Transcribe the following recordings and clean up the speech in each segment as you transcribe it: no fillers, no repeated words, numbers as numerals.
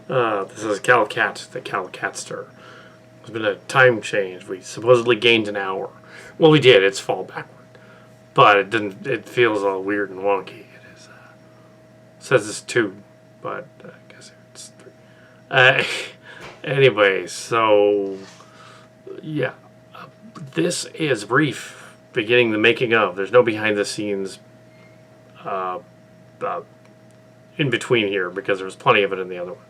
This is Cal Cat, the Cal Catster. There's been a time change. We supposedly gained an hour. Well, we did. It's fall backward. But it didn't. It feels all weird and wonky. It is. Says it's 2, but I guess it's 3. Anyway, so yeah, this is brief. Beginning the making of. There's no behind the scenes in between here because there was plenty of it in the other one.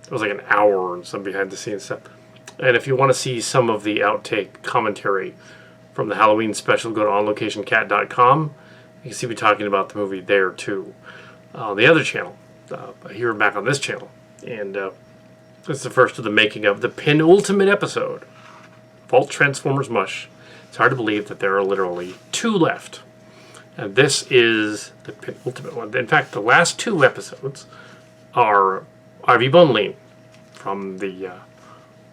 It was like an hour and some behind the scenes stuff. And if you want to see some of the outtake commentary from the Halloween special, go to onlocationcat.com. You can see me talking about the movie there too. On the other channel, here back on this channel. And it's the first of the making of the penultimate episode, Vault Transformers Mush. It's hard to believe that there are literally 2 left. And this is the penultimate one. In fact, the last 2 episodes are Ivy Bohnlein from the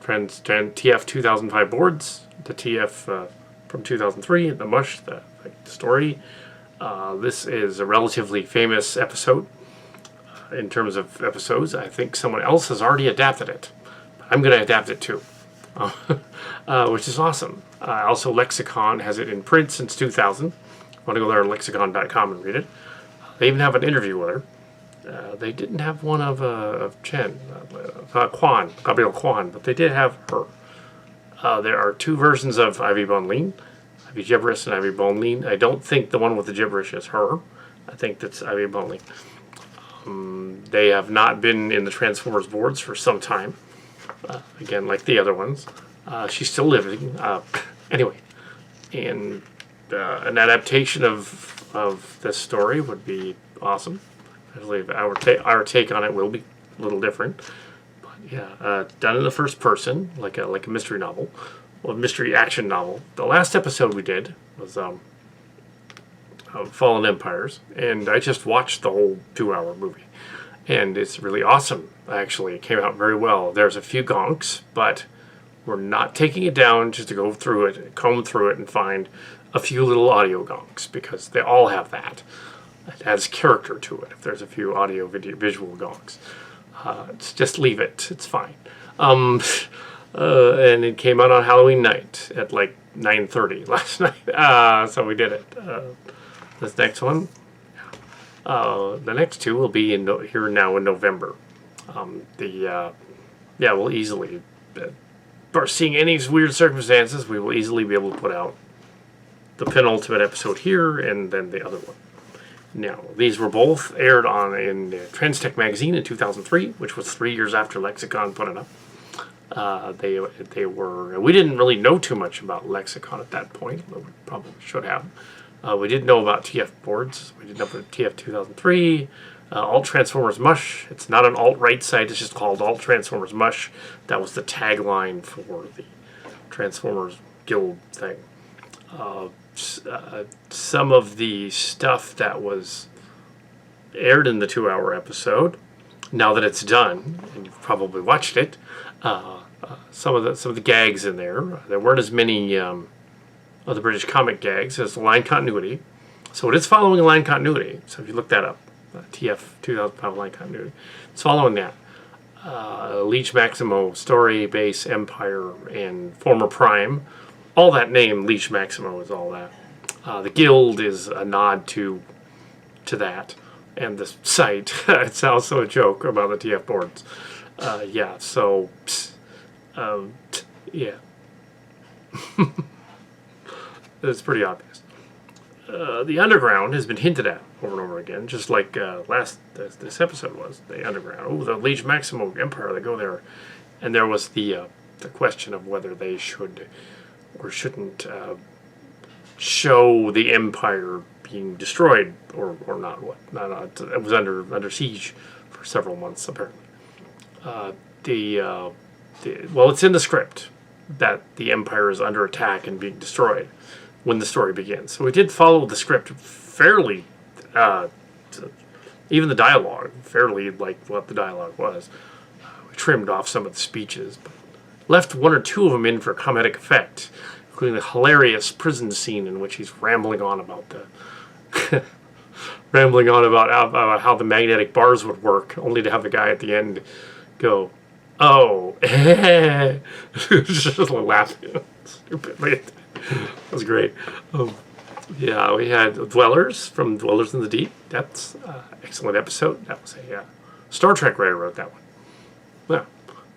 TF 2005 boards, the TF from 2003, the Mush, the story. This is a relatively famous episode in terms of episodes. I think someone else has already adapted it. I'm going to adapt it too, which is awesome. Also, Lexicon has it in print since 2000. Want to go there on lexicon.com and read it. They even have an interview with her. They didn't have one of Chen, Gabrielle Kwan, but they did have her. There are 2 versions of Ivy Bohnlein, Ivy Gibberish and Ivy Bohnlein. I don't think the one with the gibberish is her. I think that's Ivy Bohnlein. They have not been in the Transformers boards for some time. Again, like the other ones. She's still living. Anyway, and an adaptation of this story would be awesome. I believe our take on it will be a little different. But yeah, done in the first person, like a mystery novel, or mystery action novel. The last episode we did was Fallen Empires, and I just watched the whole 2-hour movie, and it's really awesome. Actually, it came out very well. There's a few gonks, but we're not taking it down just to go through it, comb through it, and find a few little audio gonks, because they all have that. It adds character to it if there's a few audio visual gonks. Just leave it. It's fine. And it came out on Halloween night at like 9:30 last night. So we did it. This next one, the next 2 will be here now in November. We'll easily, seeing any weird circumstances, we will easily be able to put out the penultimate episode here and then the other one. Now, these were both aired in Transtech magazine in 2003, which was 3 years after Lexicon put it up. They were. We didn't really know too much about Lexicon at that point, but we probably should have. We did know about TF boards. We did know about TF 2003. Alt Transformers Mush. It's not an alt-right site. It's just called Alt Transformers Mush. That was the tagline for the Transformers Guild thing. Some of the stuff that was aired in the 2-hour episode, now that it's done, and you've probably watched it, some of the gags in there weren't as many of the British comic gags as the line continuity. So it is following a line continuity. So if you look that up, TF 2005 line continuity, it's following that. Leech Maximo, Story, Base, Empire, and Former Prime. All that name, Leech Maximo, is all that. The Guild is a nod to that. And the site, it's also a joke about the TF boards. Yeah. It's pretty obvious. The Underground has been hinted at over and over again, just like this episode was. The Underground. Oh, the Leech Maximo Empire, they go there. And there was the question of whether they should or shouldn't show the Empire being destroyed or not. It was under siege for several months, apparently. Well, it's in the script that the Empire is under attack and being destroyed when the story begins. So we did follow the script fairly, even the dialogue, fairly like what the dialogue was. We trimmed off some of the speeches, but left 1 or 2 of them in for comedic effect, including the hilarious prison scene in which he's rambling on about how the magnetic bars would work, only to have the guy at the end go, oh, just laughing stupidly. That was great. Yeah, we had Dwellers from Dwellers in the Deep. That's excellent episode. That was a Star Trek writer wrote that one. Yeah.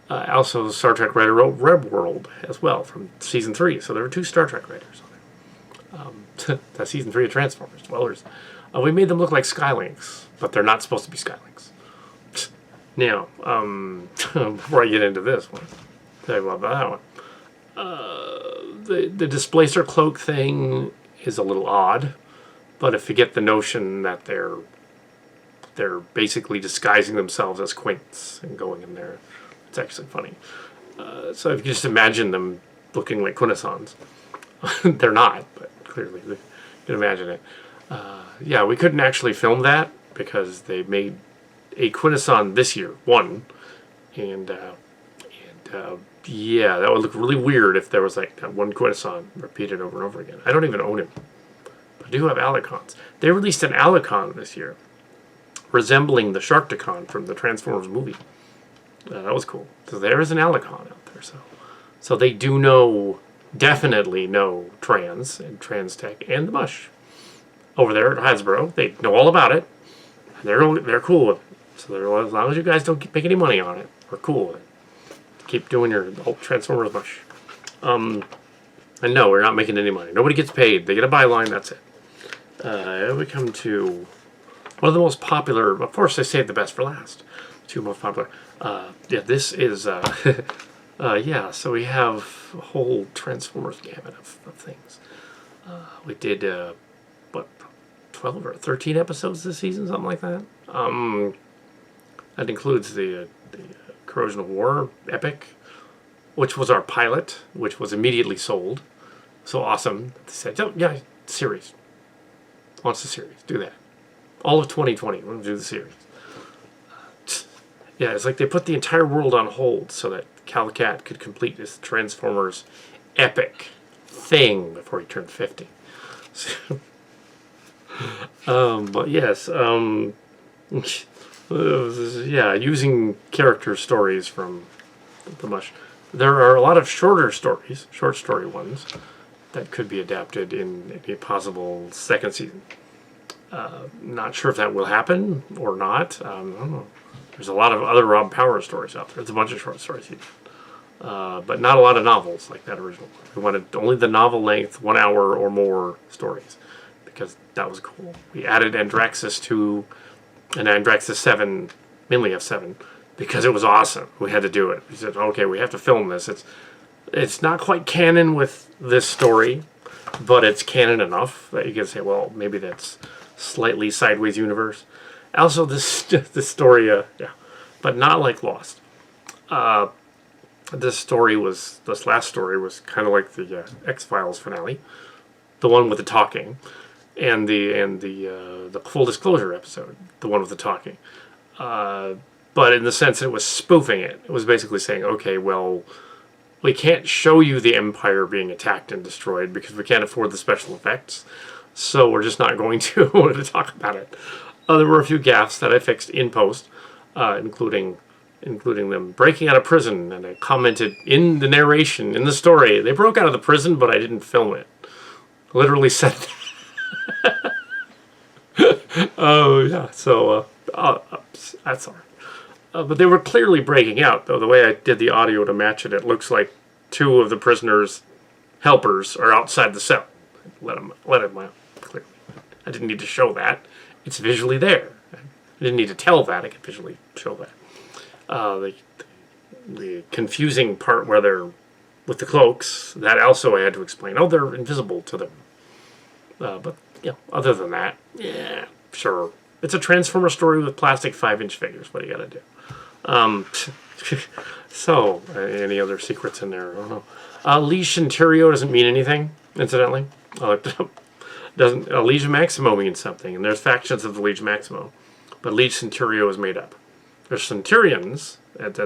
Also, Star Trek writer wrote Red World as well from season 3. So there were 2 Star Trek writers on there. That's season 3 of Transformers, Dwellers. We made them look like Skylinks, but they're not supposed to be Skylinks. Now, before I get into this one, tell you about that one. The displacer cloak thing is a little odd, but if you get the notion that they're basically disguising themselves as Quints and going in there, it's actually funny. So if you just imagine them looking like Quintessons, they're not, but clearly you can imagine it. Yeah, we couldn't actually film that because they made a Quintesson this year, one, and yeah, that would look really weird if there was like that one Quintesson repeated over and over again. I don't even own him, but I do have Alicons. They released an Alicon this year, resembling the Sharkticon from the Transformers movie. That was cool. So there is an Alicon out there. So they do definitely know trans and trans tech and the mush. Over there at Hasbro, they know all about it. They're cool with it. So they're, as long as you guys don't make any money on it, we're cool with it. Keep doing your Transformers mush. And no, we're not making any money. Nobody gets paid. They get a byline, that's it. We come to one of the most popular, of course I saved the best for last. 2 most popular. Yeah, this is, yeah, so we have a whole Transformers gamut of things. We did, 12 or 13 episodes this season, something like that. That includes the Corrosion of War epic, which was our pilot, which was immediately sold. So awesome. They said, oh, yeah, series. Wants the series. Do that. All of 2020, we're going to do the series. Yeah, it's like they put the entire world on hold so that Cal Cat could complete this Transformers epic thing before he turned 50. So, but yes, yeah, using character stories from the mush. There are a lot of shorter stories, short story ones, that could be adapted in a possible second season. Not sure if that will happen or not. I don't know. There's a lot of other Rob Power stories out there. There's a bunch of short stories here. But not a lot of novels like that original one. We wanted only the novel length, 1 hour or more stories, because that was cool. We added Andraxis 2 and Andraxis 7, mainly F7, because it was awesome. We had to do it. We said, okay, we have to film this. It's not quite canon with this story, but it's canon enough that you can say, well, maybe that's slightly sideways universe. Also, this story, yeah, but not like Lost. This last story was kind of like the X-Files finale, the one with the talking, and the full disclosure episode, the one with the talking. But in the sense it was spoofing it. It was basically saying, okay, well, we can't show you the Empire being attacked and destroyed because we can't afford the special effects, so we're just not going to talk about it. There were a few gaffes that I fixed in post, including them breaking out of prison, and I commented in the narration, in the story, they broke out of the prison, but I didn't film it. Literally said that. Oh, yeah, so, that's all right. But they were clearly breaking out, though. The way I did the audio to match it, it looks like 2 of the prisoners' helpers are outside the cell. Let them out, clearly. I didn't need to show that. It's visually there. I didn't need to tell that. I could visually show that. The confusing part where they're with the cloaks, that also I had to explain. Oh, they're invisible to them. But, yeah, other than that, yeah, sure. It's a Transformer story with plastic 5-inch figures. What do you gotta do? So, any other secrets in there? I don't know. Liege Centurio doesn't mean anything, incidentally. I looked it up. Liege Maximo means something, and there's factions of the Liege Maximo, but Liege Centurio is made up. There's Centurions, and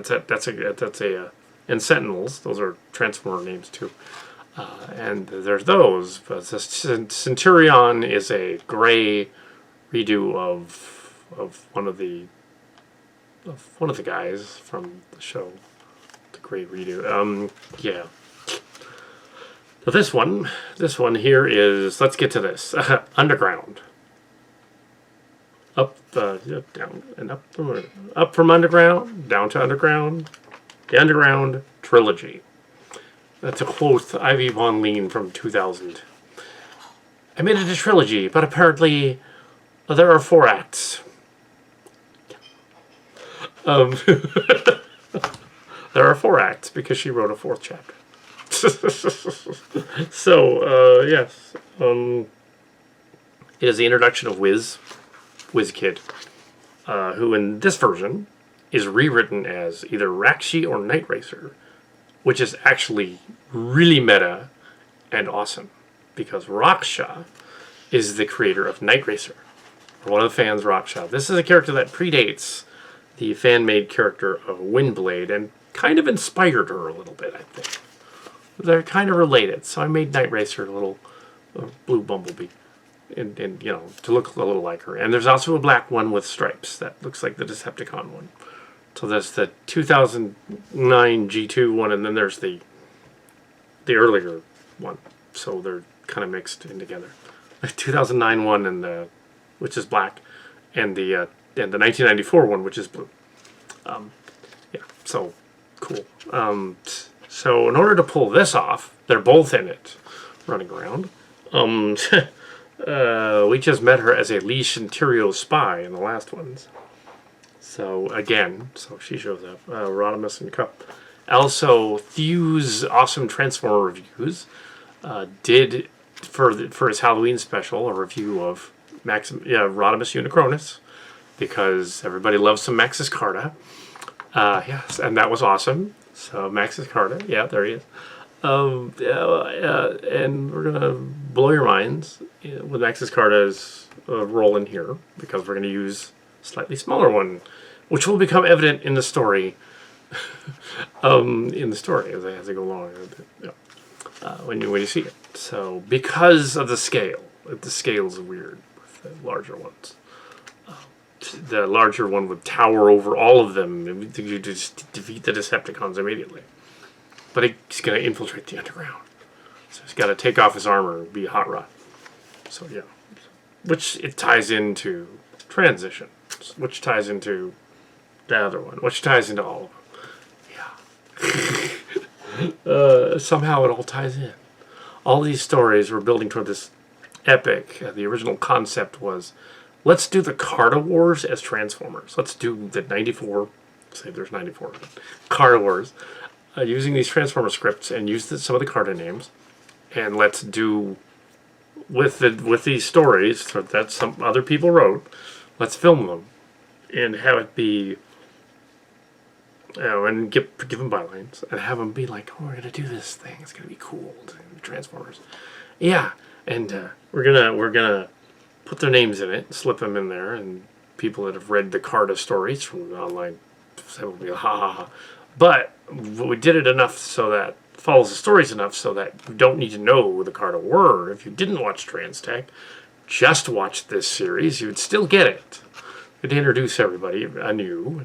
Sentinels. Those are Transformer names too. And there's those. But Centurion is a gray redo of one of the one of the guys from the show. The great redo. Yeah. So this one here is, let's get to this. Underground. Down, and up from underground, down to underground, the Underground Trilogy. That's a quote, Ivy Bohnlein from 2000. I made it a trilogy, but apparently there are 4 acts. There are 4 acts because she wrote a 4th chapter. So, yes. It is the introduction of Whiz Kid, who in this version is rewritten as either Rakshi or Night Racer, which is actually really meta and awesome, because Raksha is the creator of Night Racer. One of the fans, Raksha. This is a character that predates the fan-made character of Windblade and kind of inspired her a little bit, I think. They're kind of related, so I made Night Racer a little blue Bumblebee, and you know, to look a little like her. And there's also a black one with stripes that looks like the Decepticon one. So there's the 2009 G2 one, and then there's the earlier one. So they're kind of mixed in together. The 2009 one, and which is black, and the 1994 one, which is blue. Yeah, so cool. So in order to pull this off, they're both in it, running around. We just met her as a Leash Interior spy in the last ones. So again, so she shows up. Rodimus and Cup. Also, Thew's awesome Transformer reviews did for his Halloween special a review of Rodimus Unicronus, because everybody loves some Maxis Carta. Yes, and that was awesome. So Maxis Carta, yeah, there he is. And we're gonna blow your minds with Maxis Carta's role in here, because we're gonna use a slightly smaller one, which will become evident in the story. As I go along, when you see it. So because of the scale's weird with the larger ones. The larger one would tower over all of them, and you just defeat the Decepticons immediately. But he's going to infiltrate the underground. So he's got to take off his armor and be a hot rod. So yeah. Which it ties into Transition. Which ties into the other one. Which ties into all of them. Yeah. Somehow it all ties in. All these stories were building toward this epic. The original concept was, let's do the Carta Wars as Transformers. Let's do the 94, say there's 94, Carta Wars, using these Transformer scripts, and use some of the Carta names. And let's do, with these stories that some other people wrote, let's film them and have it be, and give them bylines, and have them be like, oh, we're going to do this thing. It's going to be cool. Transformers. Yeah, and we're gonna put their names in it, slip them in there, and people that have read the Carta stories from the online will be ha ha ha. But we did it enough so that follows the stories enough so that you don't need to know who the Carta were. If you didn't watch Transtech, just watch this series, you would still get it. You'd introduce everybody anew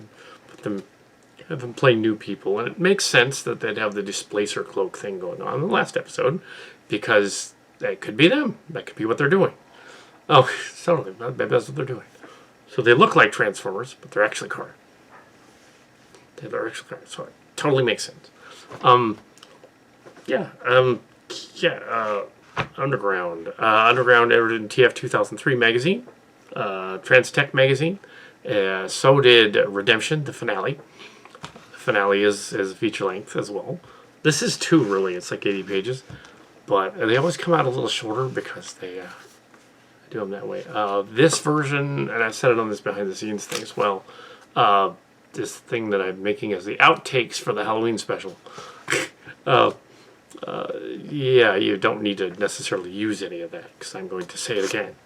and have them play new people, and it makes sense that they'd have the Displacer Cloak thing going on in the last episode, because that could be them. That could be what they're doing. Oh, totally. Maybe that's what they're doing. So they look like Transformers, but they're actually Carta. They're actually Carta, so it totally makes sense. Underground. Underground entered in TF 2003 magazine, Transtech magazine. So did Redemption, the finale. The finale is feature length as well. This is 2, really. It's like 80 pages. But they always come out a little shorter because they do them that way. This version, and I said it on this behind the scenes thing as well, this thing that I'm making as the outtakes for the Halloween special. Yeah, you don't need to necessarily use any of that, because I'm going to say it again.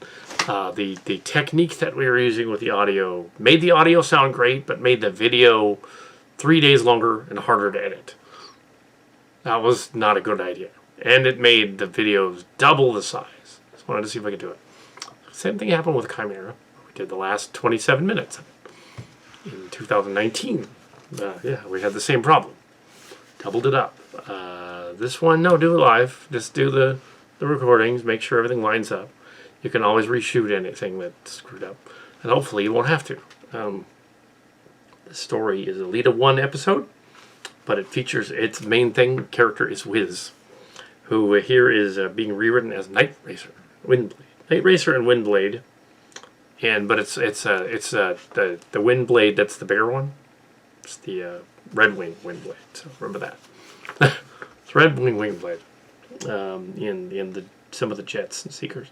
The technique that we were using with the audio made the audio sound great, but made the video 3 days longer and harder to edit. That was not a good idea. And it made the videos double the size. Just wanted to see if I could do it. Same thing happened with Chimera. We did the last 27 minutes of it. in 2019. Yeah, we had the same problem. Doubled it up. This one, no, do it live. Just do the recordings. Make sure everything lines up. You can always reshoot anything that's screwed up. And hopefully you won't have to. The story is a lead of one episode, but it features its main character is Whiz, who here is being rewritten as Night Racer, Windblade. Night Racer and Windblade. But it's the Windblade that's the bigger one. It's the Red Wing Windblade. So remember that. It's Red Wing Windblade in some of the jets and seekers.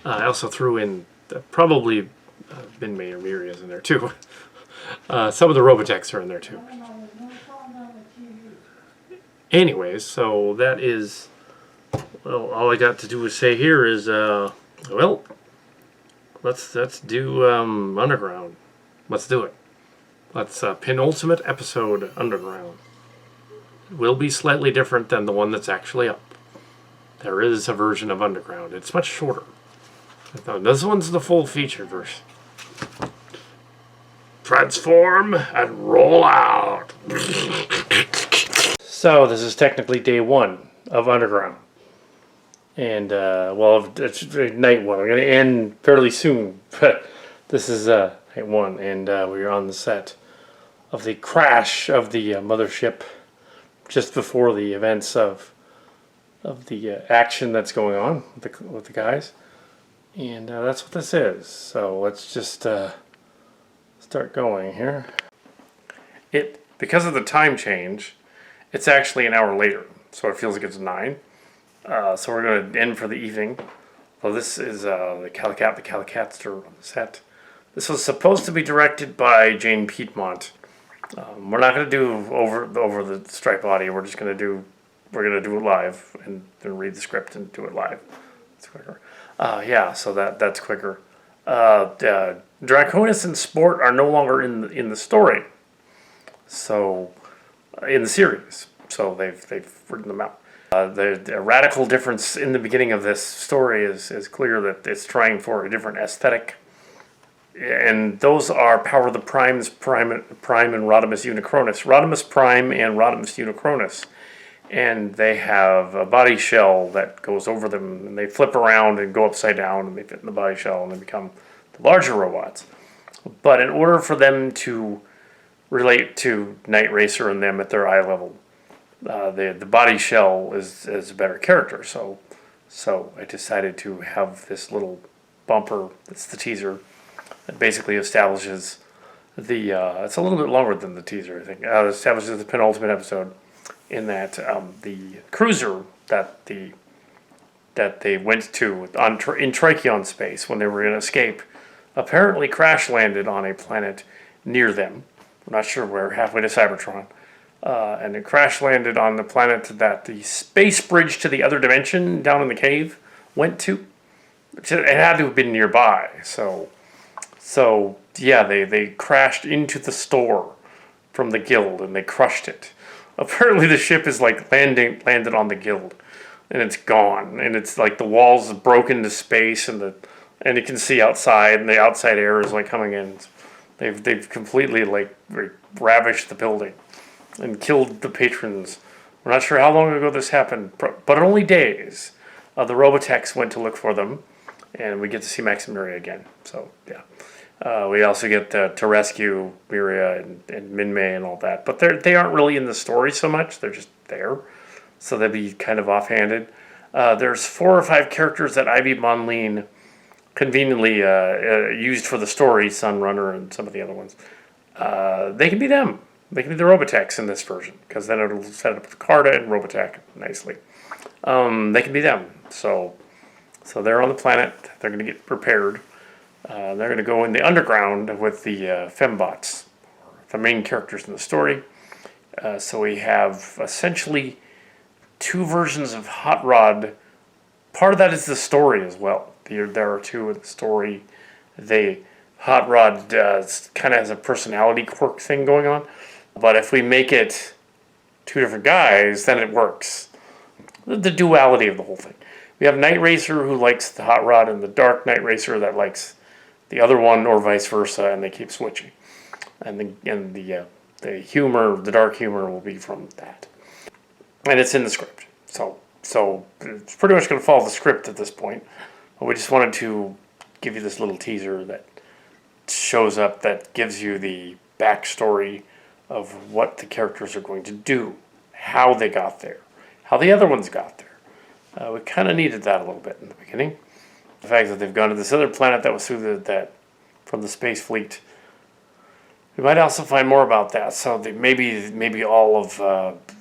I also threw in probably Minmay or Miria's in there too. Some of the Robotechs are in there too. Anyways, so that is, well, all I got to do is say here is, well, let's do Underground. Let's do it. Let's penultimate episode Underground. It will be slightly different than the one that's actually up. There is a version of Underground. It's much shorter. This one's the full feature version. Transform and roll out. So this is technically day one of Underground. And, well, it's night one. We're going to end fairly soon. But this is night one. And we're on the set of the crash of the mothership just before the events of the action that's going on with the guys. And that's what this is. So let's just start going here. Because of the time change, it's actually an hour later. So it feels like it's 9. So we're going to end for the evening. Well, this is the Calicatster on the set. This was supposed to be directed by Jane Piedmont. We're not going to do over the stripe audio. We're going to do it live and then read the script and do it live. It's quicker. Yeah, so that's quicker. Draconis and Sport are no longer in the story. So in the series. So they've written them out. The radical difference in the beginning of this story is clear that it's trying for a different aesthetic. And those are Power of the Primes, Prime and Rodimus Unicronus. Rodimus Prime and Rodimus Unicronus. And they have a body shell that goes over them, and they flip around and go upside down, and they fit in the body shell, and they become the larger robots. But in order for them to relate to Night Racer and them at their eye level, the body shell is a better character. So I decided to have this little bumper. It's the teaser. It basically establishes the. It's a little bit longer than the teaser, I think. It establishes the penultimate episode, in that the cruiser that they went to in Trachyon space when they were going to escape apparently crash landed on a planet near them. I'm not sure where, halfway to Cybertron. And it crash landed on the planet that the space bridge to the other dimension down in the cave went to. It had to have been nearby. So yeah, they crashed into the store from the guild and they crushed it. Apparently the ship is like landed on the guild and it's gone. And it's like the walls broken to space and you can see outside and the outside air is like coming in. They've completely like ravished the building and killed the patrons. We're not sure how long ago this happened, but only days. The Robotechs went to look for them, and we get to see Max and Miria again. So yeah, we also get to rescue Miria and Minmay and all that. But they aren't really in the story so much. They're just there, so they'd be kind of offhanded. There's 4 or 5 characters that Ivy Bohnlein conveniently used for the story, Sunrunner and some of the other ones. They can be them. They can be the Robotechs in this version, because then it'll set up the Carta and Robotech nicely. They can be them. So they're on the planet. They're going to get prepared. They're going to go in the underground with the Fembots, the main characters in the story. So we have essentially 2 versions of Hot Rod. Part of that is the story as well. There are 2 in the story. Hot Rod kind of has a personality quirk thing going on. But if we make it 2 different guys, then it works. The duality of the whole thing. We have Night Racer who likes the Hot Rod and the Dark Night Racer that likes the other one, or vice versa, and they keep switching. and the humor, the dark humor, will be from that, and it's in the script. So it's pretty much going to follow the script at this point. But we just wanted to give you this little teaser that shows up, that gives you the backstory of what the characters are going to do, how they got there, how the other ones got there. We kind of needed that a little bit in the beginning. The fact that they've gone to this other planet that was through that from the space fleet. We might also find more about that. So maybe all of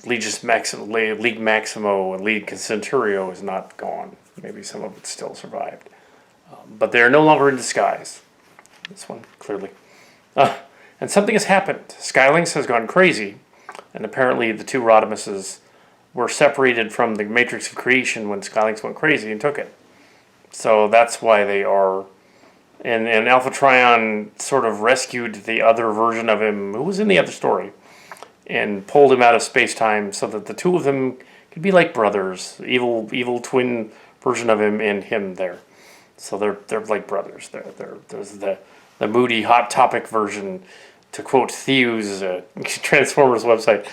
League Maximo and League Centurio is not gone. Maybe some of it still survived. But they are no longer in disguise. This one, clearly. And something has happened. Skylynx has gone crazy. And apparently the two Rodimuses were separated from the Matrix of Creation when Skylynx went crazy and took it. So that's why they are... And Alpha Trion sort of rescued the other version of him, who was in the other story, and pulled him out of space-time so that the two of them could be like brothers. Evil twin version of him and him there. So they're like brothers. There's the moody, hot topic version, to quote Theo's Transformers website.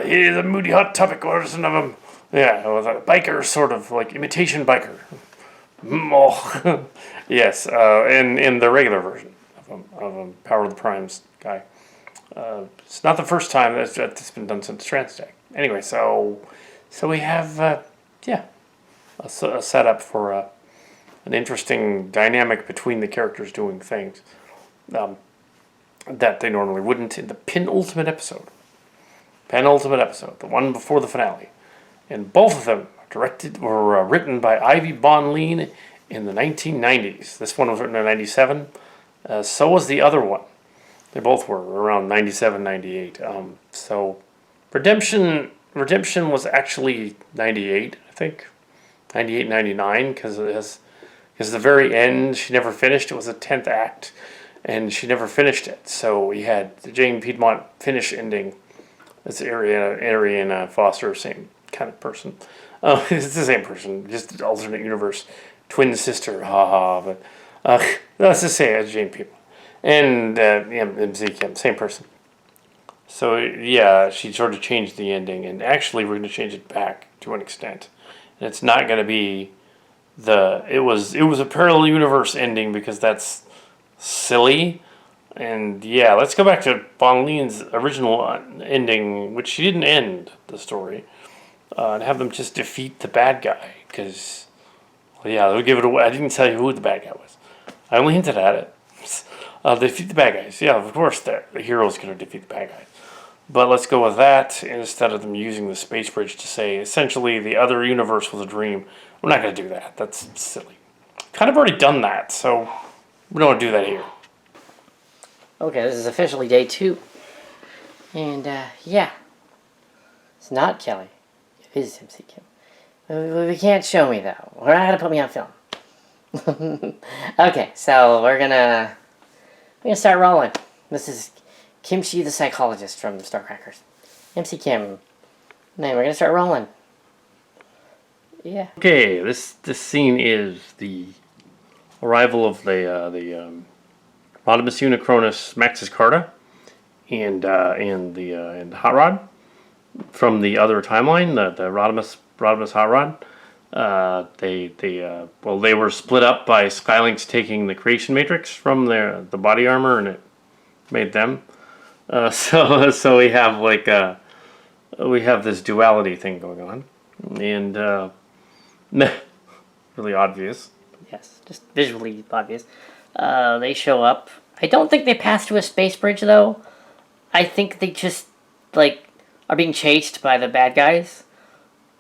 He's a moody, hot topic version of him. Yeah, with a biker, sort of, like imitation biker. Oh. Yes, in the regular version of Power of the Primes guy. It's not the first time that's been done since Transdeck. Anyway, so we have, a setup for an interesting dynamic between the characters doing things that they normally wouldn't in the penultimate episode. The one before the finale. And both of them were written by Ivy Bohnlein in the 1990s. This one was written in 97. So was the other one. They both were around 97, 98. So Redemption was actually 98, I think. 98, 99, because the very end, she never finished. It was a 10th act, and she never finished it. So we had the Jane Piedmont finish ending. It's Ariana Foster, same kind of person. It's the same person, just alternate universe. Twin sister, haha. But let's just say it's Jane Piedmont. And MC Kim, same person. So yeah, she sort of changed the ending, and actually we're going to change it back to an extent. And it's not going to be it was a parallel universe ending, because that's silly. And yeah, let's go back to Bonlein's original ending, which she didn't end the story, and have them just defeat the bad guy. Because, yeah, they'll give it away. I didn't tell you who the bad guy was. I only hinted at it. Defeat the bad guys. Yeah, of course the hero's going to defeat the bad guys. But let's go with that instead of them using the space bridge to say, essentially, the other universe was a dream. We're not going to do that. That's silly. Kind of already done that, so we don't want to do that here. Okay, this is officially day 2. And, yeah. It's not Kelly. It is MC Kim. We can't show me, though. We're not going to put me on film. Okay, so we're gonna start rolling. This is Kimchi the psychologist from Starcrackers. MC Kim. Now we're gonna start rolling. Yeah. Okay, this scene is the arrival of the Rodimus Unicronus Maxis Carta and the Hot Rod from the other timeline, the Rodimus Hot Rod. They were split up by Skylynx taking the creation matrix from the body armor, and it made them. So we have we have this duality thing going on, and really obvious. Yes, just visually obvious. They show up. I don't think they pass through a space bridge, though. I think they just are being chased by the bad guys.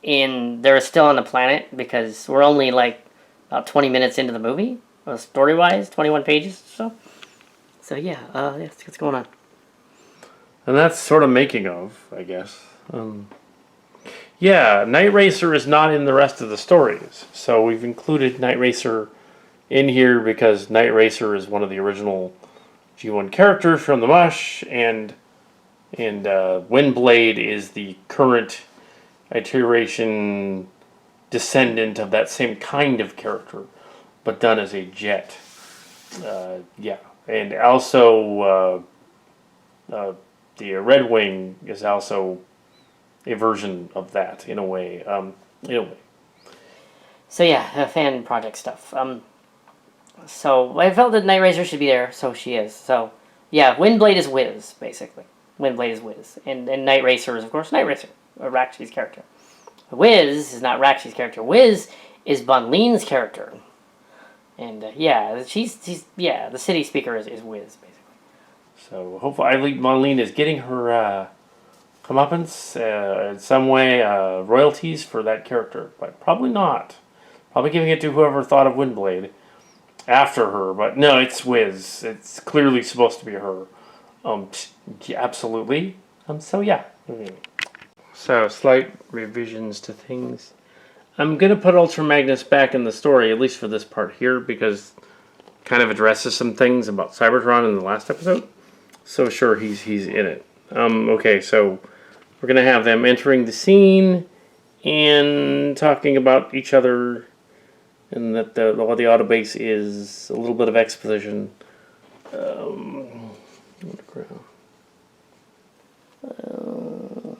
And they're still on the planet, because we're only about 20 minutes into the movie, story-wise, 21 pages or so. So yeah, what's going on? And that's sort of making of, I guess. Yeah, Night Racer is not in the rest of the stories, so we've included Night Racer in here because Night Racer is one of the original G1 characters from the Mush, and Windblade is the current iteration descendant of that same kind of character, but done as a jet. Yeah, and also the Red Wing is also a version of that in a way. So yeah, fan project stuff. So I felt that Night Racer should be there, so she is. So yeah, Windblade is Whiz, basically. Windblade is Whiz. And Night Racer is, of course, Night Racer, Rakshi's character. Whiz is not Rakshi's character. Whiz is Bohnlein's character. And yeah, she's the city speaker is Whiz, basically. So hopefully Ivy Bohnlein is getting her comeuppance in some way, royalties for that character. But probably not. Probably giving it to whoever thought of Windblade after her. But no, it's Whiz. It's clearly supposed to be her. Yeah, absolutely. So yeah. So slight revisions to things. I'm gonna put Ultra Magnus back in the story, at least for this part here, because it kind of addresses some things about Cybertron in the last episode. So sure, he's in it. Okay, so we're gonna have them entering the scene and talking about each other, and that the autobase is a little bit of exposition.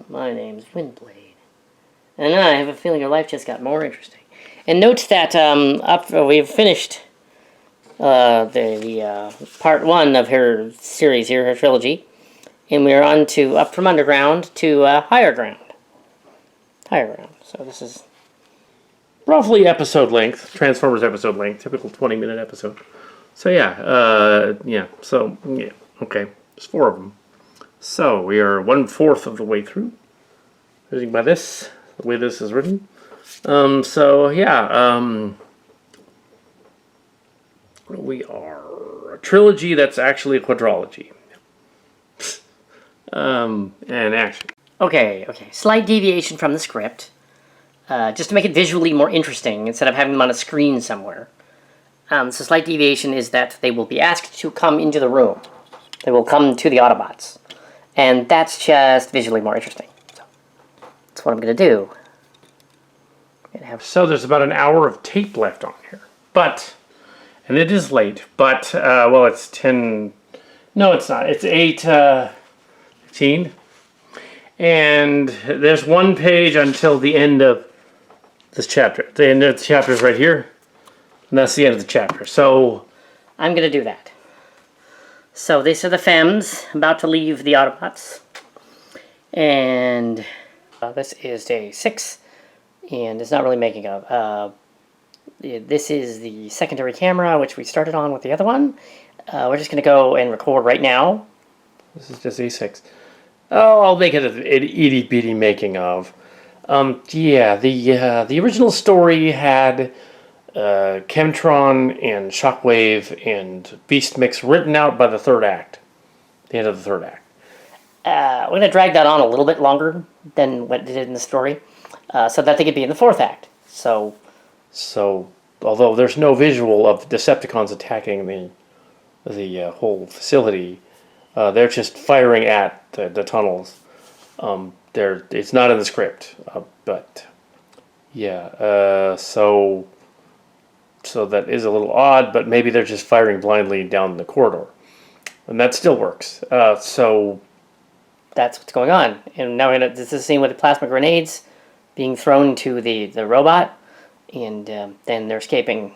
My name's Windblade. And I have a feeling your life just got more interesting. And note that we've finished the part 1 of her series here, her trilogy. And we're on to Up From Underground to Higher Ground. Higher Ground. So this is roughly episode length, Transformers episode length, typical 20-minute episode. So yeah, okay. There's 4 of them. So we are 1/4 of the way through. Judging by this, the way this is written. We are a trilogy that's actually a quadrology. And action. Okay. Slight deviation from the script. Just to make it visually more interesting, instead of having them on a screen somewhere. So slight deviation is that they will be asked to come into the room. They will come to the Autobots. And that's just visually more interesting. So that's what I'm going to do. So there's about an hour of tape left on here. And it is late, but, it's 10... No, it's not. It's 8:15. And there's 1 page until the end of this chapter. The end of the chapter is right here. And that's the end of the chapter. So I'm going to do that. So these are the Femmes about to leave the Autobots. And this is day 6. And it's not really making up. This is the secondary camera, which we started on with the other one. We're just going to go and record right now. This is just A6. Oh, I'll make it an itty-bitty making of. The original story had Chemtron and Shockwave and Beast Mix written out by the 3rd act. The end of the 3rd act. We're going to drag that on a little bit longer than what it did in the story, so that they could be in the 4th act. So, although there's no visual of Decepticons attacking the whole facility, they're just firing at the tunnels. It's not in the script, but yeah. So that is a little odd, but maybe they're just firing blindly down the corridor, and that still works. So that's what's going on. And now this is a scene with the plasma grenades being thrown to the robot, and then they're escaping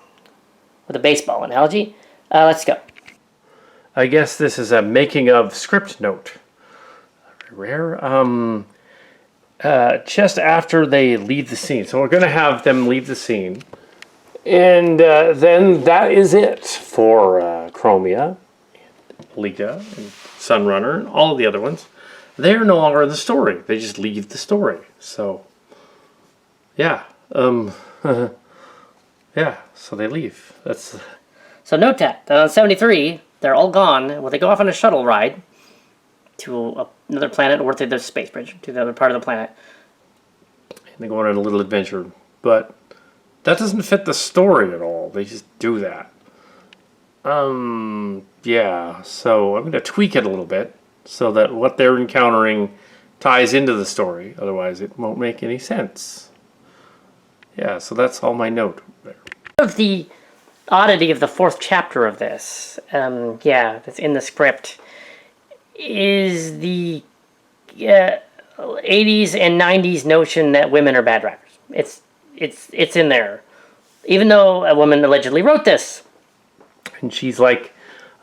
with a baseball analogy. Let's go. I guess this is a making of script note. Rare. Just after they leave the scene. So we're going to have them leave the scene. And then that is it for Chromia, and Lita, and Sunrunner, and all of the other ones. They're no longer in the story. They just leave the story. So, yeah. Yeah, so they leave. That's. So note that on 73, they're all gone. Well, they go off on a shuttle ride to another planet, or to the space bridge, to the other part of the planet. And they go on a little adventure. But that doesn't fit the story at all. They just do that. Yeah, so I'm going to tweak it a little bit so that what they're encountering ties into the story. Otherwise, it won't make any sense. Yeah, so that's all my note there. Of the oddity of the 4th chapter of this, that's in the script, is the 80s and 90s notion that women are bad drivers. It's in there. Even though a woman allegedly wrote this. And she's like,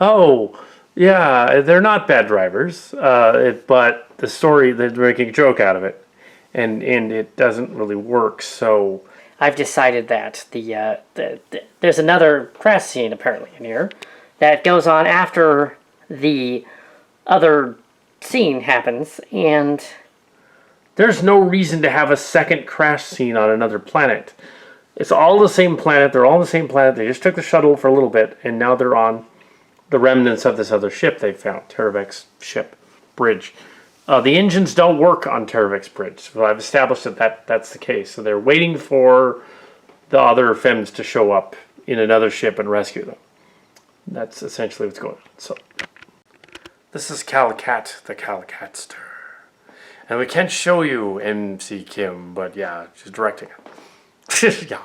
oh, yeah, they're not bad drivers, but the story, they're making a joke out of it. And it doesn't really work, so... I've decided that there's another crash scene, apparently, in here, that goes on after the other scene happens, and... There's no reason to have a second crash scene on another planet. It's all the same planet. They're all on the same planet. They just took the shuttle for a little bit, and now they're on the remnants of this other ship they found. Teravek's ship. Bridge. The engines don't work on Teravek's bridge. So I've established that that's the case. So they're waiting for the other Femmes to show up in another ship and rescue them. That's essentially what's going on. So this is Calicat, the Calicatster. And we can't show you MC Kim, but yeah, she's directing it. Yeah.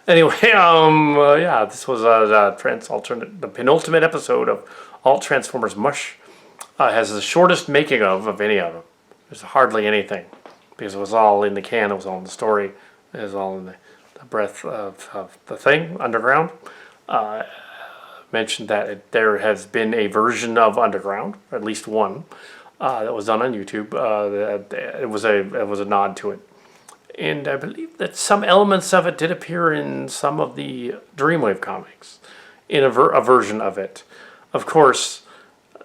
Anyway, yeah, this was the penultimate episode of Alt Transformers Mush. Has the shortest making of any of them. There's hardly anything because it was all in the can. It was all in the story. It was all in the breath of the thing Underground. Mentioned that there has been a version of Underground, at least one, that was done on YouTube. It was a nod to it. And I believe that some elements of it did appear in some of the Dreamwave comics, in a version of it. Of course,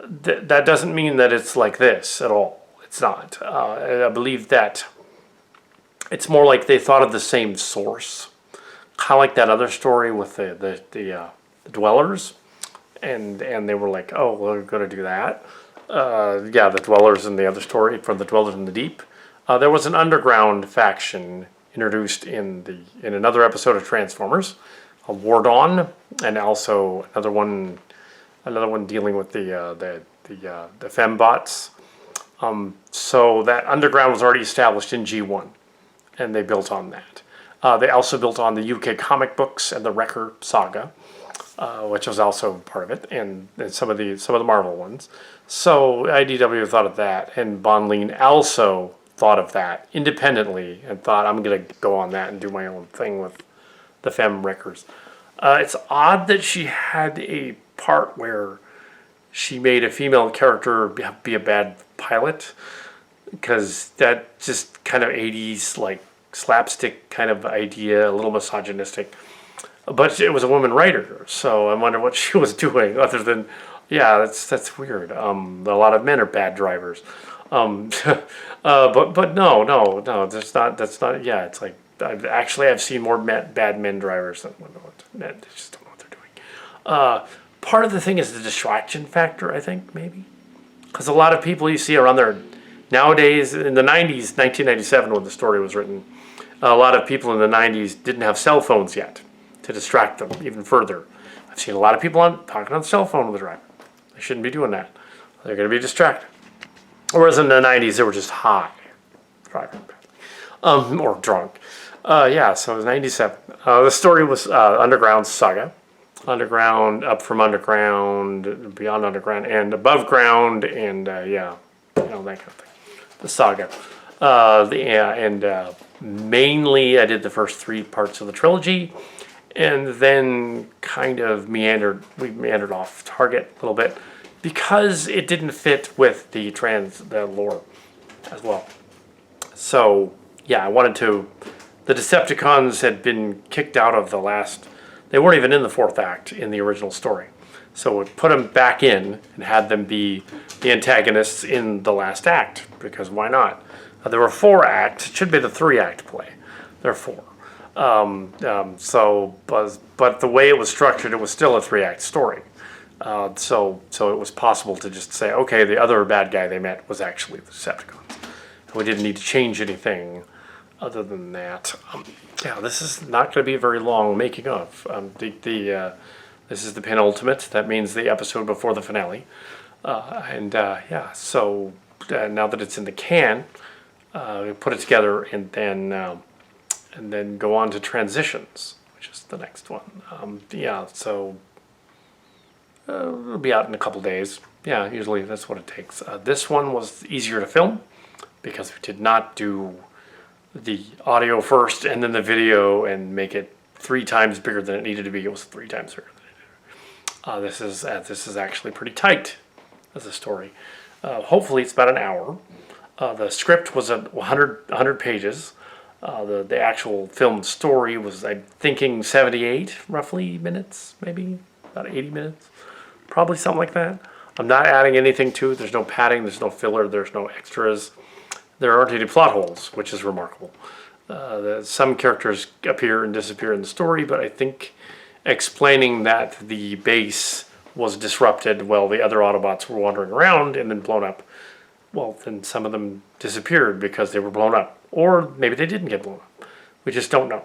that doesn't mean that it's like this at all. It's not. I believe that it's more like they thought of the same source, kind of like that other story with the Dwellers, and they were like, oh, we're going to do that. Yeah, the Dwellers in the other story from the Dwellers in the Deep. There was an underground faction introduced in another episode of Transformers, called War Dawn, and also another one dealing with the fembots. So that underground was already established in G1, and they built on that. They also built on the UK comic books and the Wrecker saga, which was also part of it, and some of the Marvel ones. So IDW thought of that, and Bohnlein also thought of that independently and thought, I'm going to go on that and do my own thing with the Femme Wreckers. It's odd that she had a part where she made a female character be a bad pilot, because that just kind of 80s like slapstick kind of idea, a little misogynistic. But it was a woman writer, so I wonder what she was doing other than, yeah, that's weird. A lot of men are bad drivers. But no, that's not. Yeah, it's like I've seen more bad men drivers than women. They just don't know what they're doing. Part of the thing is the distraction factor, I think, maybe, because a lot of people you see around there nowadays, in the 90s, 1997 when the story was written, a lot of people in the 90s didn't have cell phones yet to distract them even further. I've seen a lot of people talking on the cell phone with a driver. They shouldn't be doing that. They're going to be distracted. Whereas in the 90s, they were just high, driving, or drunk. Yeah, so it was 97. The story was Underground Saga. Underground, up from Underground, beyond Underground, and above ground, and yeah, that kind of thing. The saga. Mainly I did the first 3 parts of the trilogy, and then kind of we meandered off target a little bit, because it didn't fit with the lore as well. So, yeah, the Decepticons had been kicked out of they weren't even in the 4th act in the original story. So we put them back in and had them be the antagonists in the last act, because why not? There were 4 acts, it should be the 3-act play. There are 4. But the way it was structured, it was still a 3-act story. So it was possible to just say, okay, the other bad guy they met was actually the Decepticons. We didn't need to change anything other than that. Yeah, this is not going to be a very long making of. This is the penultimate. That means the episode before the finale. Yeah, so now that it's in the can, we put it together and then go on to transitions, which is the next one. Yeah, so It'll be out in a couple days. Yeah, usually that's what it takes. This one was easier to film because we did not do the audio first and then the video and make it 3 times bigger than it needed to be. It was 3 times bigger than it needed to be. This is actually pretty tight as a story. Hopefully it's about an hour. The script was 100 pages. The actual filmed story was, I'm thinking, 78 roughly minutes, maybe about 80 minutes, probably something like that. I'm not adding anything to it. There's no padding, there's no filler, there's no extras. There aren't any plot holes, which is remarkable. Some characters appear and disappear in the story, but I think explaining that the base was disrupted while the other Autobots were wandering around and then blown up, well, then some of them disappeared because they were blown up. Or maybe they didn't get blown up. We just don't know.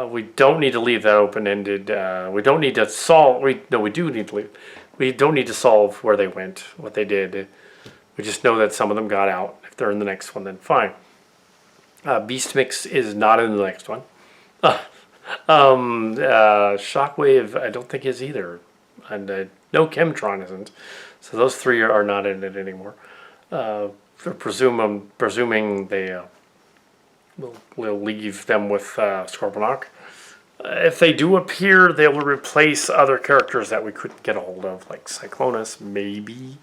We don't need to leave that open-ended. We don't need to solve... we do need to leave. We don't need to solve where they went, what they did. We just know that some of them got out. If they're in the next one, then fine. Beast Mix is not in the next one. Shockwave, I don't think is either. And no, Chemtron isn't. So those 3 are not in it anymore. I'm presuming they we'll leave them with Scorponok. If they do appear, they will replace other characters that we couldn't get a hold of, like Cyclonus, maybe.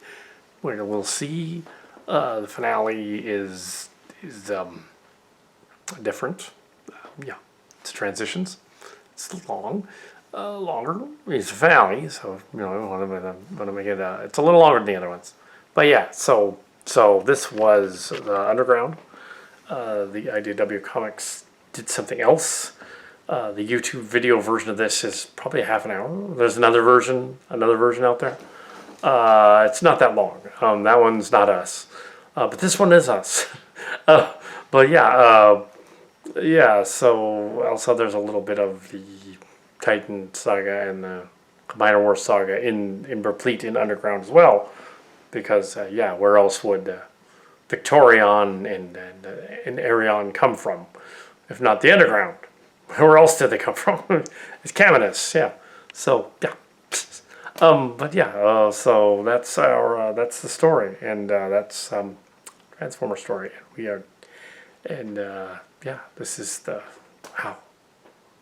We'll see. The finale is different. Yeah, it's transitions. It's longer. It's a finale, so I want to make it. It's a little longer than the other ones. But yeah, so this was the Underground. The IDW Comics did something else. The YouTube video version of this is probably half an hour. There's another version out there. It's not that long. That one's not us. But this one is us. But yeah, so also there's a little bit of the Titan saga and the Minor War saga in replete in Underground as well. Because, where else would Victorion and Arion come from? If not the Underground. Where else did they come from? It's Caminus, yeah. So, yeah. But yeah, so that's that's the story. And that's Transformer story. This is the, wow,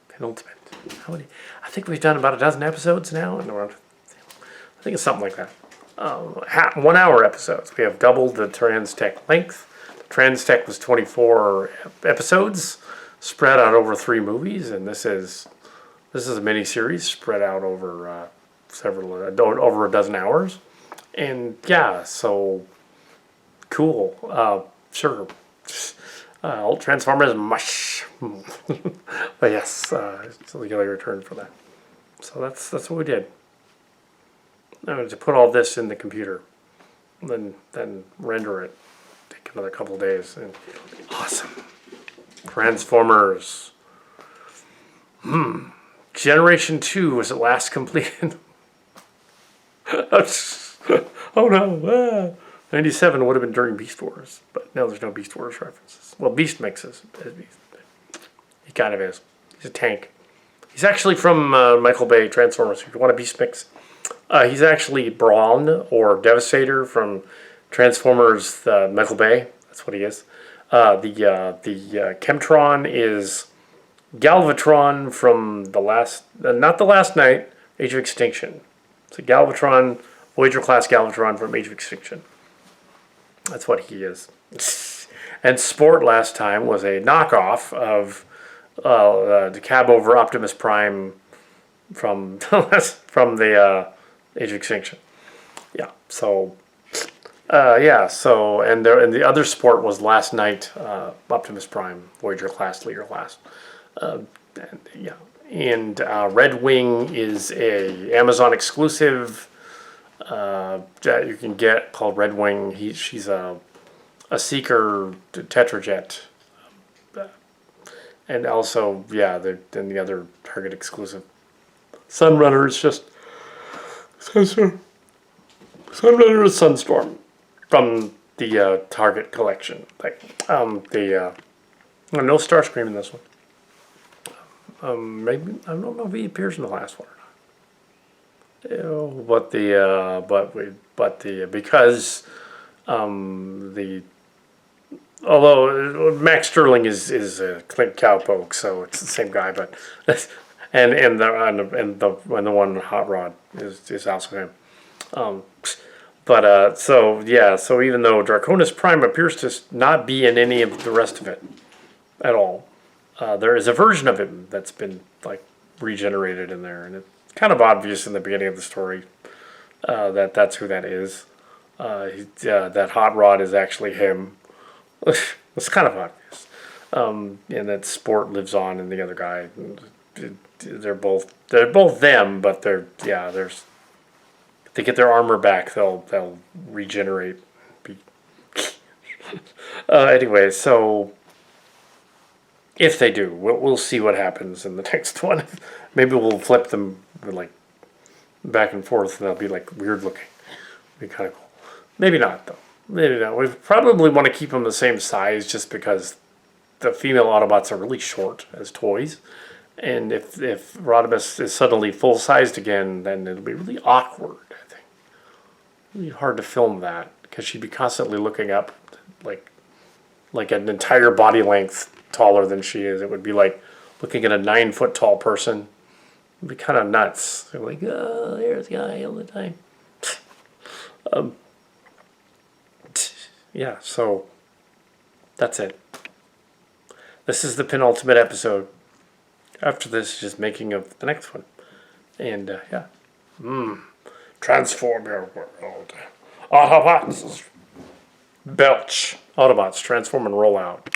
penultimate. How many? I think we've done about a dozen episodes now. And I think it's something like that. 1 hour episodes. We have doubled the Trans-Tech length. The Trans-Tech was 24 episodes spread out over 3 movies, and this is a mini series spread out over over a dozen hours. And yeah, so cool. Sure. Old Transformers mush. But yes, it's a legally returned for that. So that's what we did. To put all this in the computer, then render it, take another couple of days, and awesome. Transformers. Generation 2 was at last completed. Oh no! 97 would have been during Beast Wars, but no, there's no Beast Wars references. Well, Beast mixes. He kind of is. He's a tank. He's actually from Michael Bay Transformers. If you want a Beast mix. He's actually Brawn or Devastator from Transformers Michael Bay. That's what he is. The Chemtron is Galvatron from not the Last Night, Age of Extinction. So Galvatron, Voyager class Galvatron from Age of Extinction. That's what he is. And Sport last time was a knockoff of the cab over Optimus Prime from the Age of Extinction. Yeah. So. And the other Sport was Last Night, Optimus Prime, Voyager class, Leader class. And Red Wing is a Amazon exclusive that you can get called Red Wing. She's a Seeker Tetrajet. And also, then the other Target exclusive. Sunrunner is just Sunrunner is Sunstorm from the Target collection. No Starscream in this one. Maybe I don't know if he appears in the last one or Because the although Max Sterling is Clint Cowpoke, so it's the same guy, but and the one Hot Rod is also him. So even though Draconis Prime appears to not be in any of the rest of it at all, there is a version of him that's been like regenerated in there, and it's kind of obvious in the beginning of the story that that's who that is. That Hot Rod is actually him. It's kind of obvious, and that Sport lives on in the other guy. They're both them, but there's. If they get their armor back, they'll regenerate. Anyway, so if they do, we'll see what happens in the next one. Maybe we'll flip them like back and forth, and they'll be like weird looking. Be kind of cool. Maybe not though. Maybe not. We probably want to keep them the same size, just because the female Autobots are really short as toys. And if Rodimus is suddenly full-sized again, then it'll be really awkward, I think. It'll be hard to film that, because she'd be constantly looking up, like an entire body length taller than she is. It would be like looking at a 9-foot tall person. It'd be kind of nuts. They're like, oh, there's the guy all the time. Yeah, so that's it. This is the penultimate episode. After this, just making of the next one. And, transform your world. Autobots. Belch. Autobots, transform and roll out.